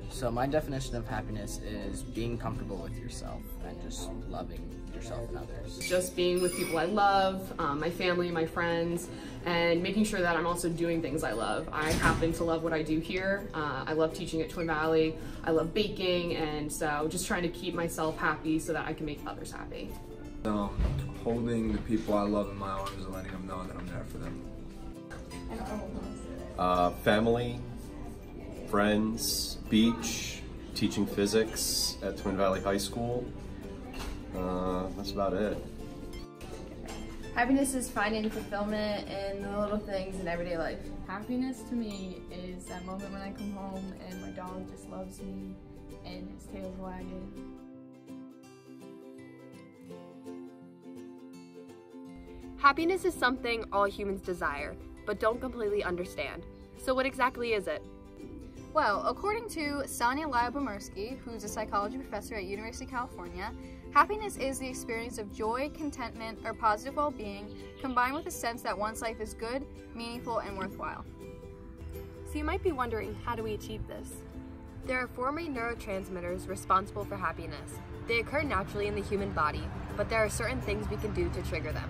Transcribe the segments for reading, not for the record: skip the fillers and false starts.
So my definition of happiness is being comfortable with yourself and just loving yourself and others. Just being with people I love, my family, my friends, and making sure that I'm also doing things I love. I happen to love what I do here. I love teaching at Twin Valley. I love baking, and so just trying to keep myself happy so that I can make others happy. Holding the people I love in my arms and letting them know that I'm there for them. Family, friends, beach, teaching physics at Twin Valley High School. That's about it. Happiness is finding fulfillment in the little things in everyday life. Happiness to me is that moment when I come home and my dog just loves me and his tail's wagging. Happiness is something all humans desire, but don't completely understand. So what exactly is it? Well, according to Sonia Lyubomirsky, who's a psychology professor at University of California, happiness is the experience of joy, contentment, or positive well-being, combined with a sense that one's life is good, meaningful, and worthwhile. So you might be wondering, how do we achieve this? There are 4 main neurotransmitters responsible for happiness. They occur naturally in the human body, but there are certain things we can do to trigger them.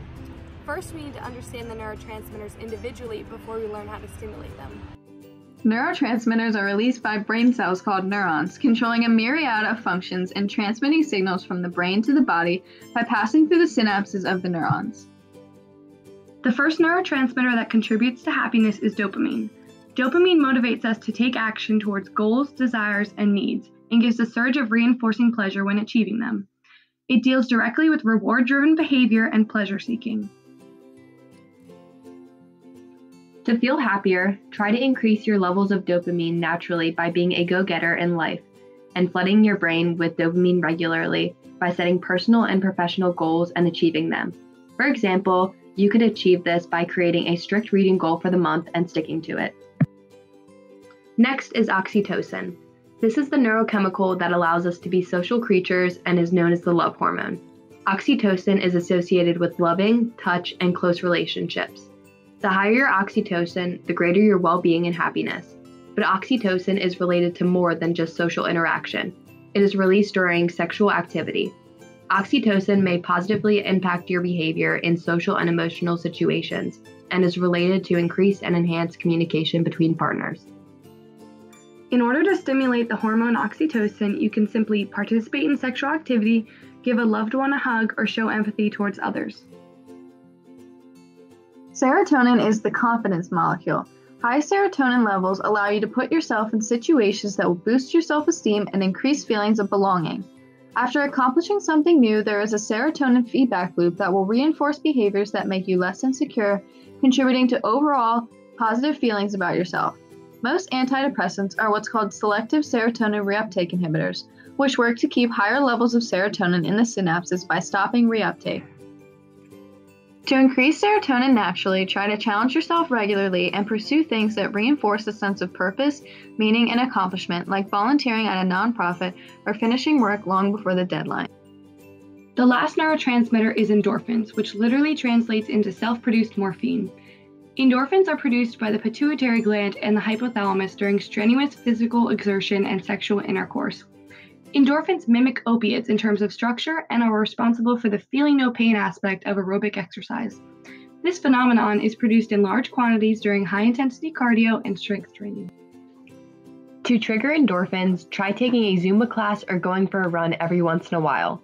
First, we need to understand the neurotransmitters individually before we learn how to stimulate them. Neurotransmitters are released by brain cells called neurons, controlling a myriad of functions and transmitting signals from the brain to the body by passing through the synapses of the neurons. The first neurotransmitter that contributes to happiness is dopamine. Dopamine motivates us to take action towards goals, desires, and needs, and gives a surge of reinforcing pleasure when achieving them. It deals directly with reward-driven behavior and pleasure-seeking. To feel happier, try to increase your levels of dopamine naturally by being a go-getter in life and flooding your brain with dopamine regularly by setting personal and professional goals and achieving them. For example, you could achieve this by creating a strict reading goal for the month and sticking to it. Next is oxytocin. This is the neurochemical that allows us to be social creatures and is known as the love hormone. Oxytocin is associated with loving, touch, and close relationships. The higher your oxytocin, the greater your well-being and happiness. But oxytocin is related to more than just social interaction. It is released during sexual activity. Oxytocin may positively impact your behavior in social and emotional situations and is related to increased and enhanced communication between partners. In order to stimulate the hormone oxytocin, you can simply participate in sexual activity, give a loved one a hug, or show empathy towards others. Serotonin is the confidence molecule. High serotonin levels allow you to put yourself in situations that will boost your self-esteem and increase feelings of belonging. After accomplishing something new, there is a serotonin feedback loop that will reinforce behaviors that make you less insecure, contributing to overall positive feelings about yourself. Most antidepressants are what's called selective serotonin reuptake inhibitors, which work to keep higher levels of serotonin in the synapses by stopping reuptake. To increase serotonin naturally, try to challenge yourself regularly and pursue things that reinforce a sense of purpose, meaning, and accomplishment, like volunteering at a nonprofit or finishing work long before the deadline. The last neurotransmitter is endorphins, which literally translates into self-produced morphine. Endorphins are produced by the pituitary gland and the hypothalamus during strenuous physical exertion and sexual intercourse. Endorphins mimic opiates in terms of structure and are responsible for the feeling no pain aspect of aerobic exercise. This phenomenon is produced in large quantities during high-intensity cardio and strength training. To trigger endorphins, try taking a Zumba class or going for a run every once in a while.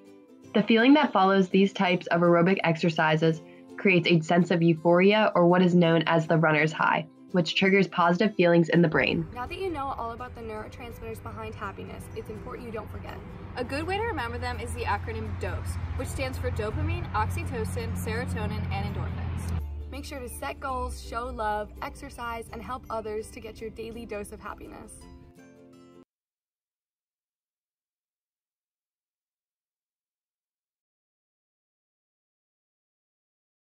The feeling that follows these types of aerobic exercises creates a sense of euphoria, or what is known as the runner's high, which triggers positive feelings in the brain. Now that you know all about the neurotransmitters behind happiness, it's important you don't forget. A good way to remember them is the acronym DOSE, which stands for dopamine, oxytocin, serotonin, and endorphins. Make sure to set goals, show love, exercise, and help others to get your daily dose of happiness.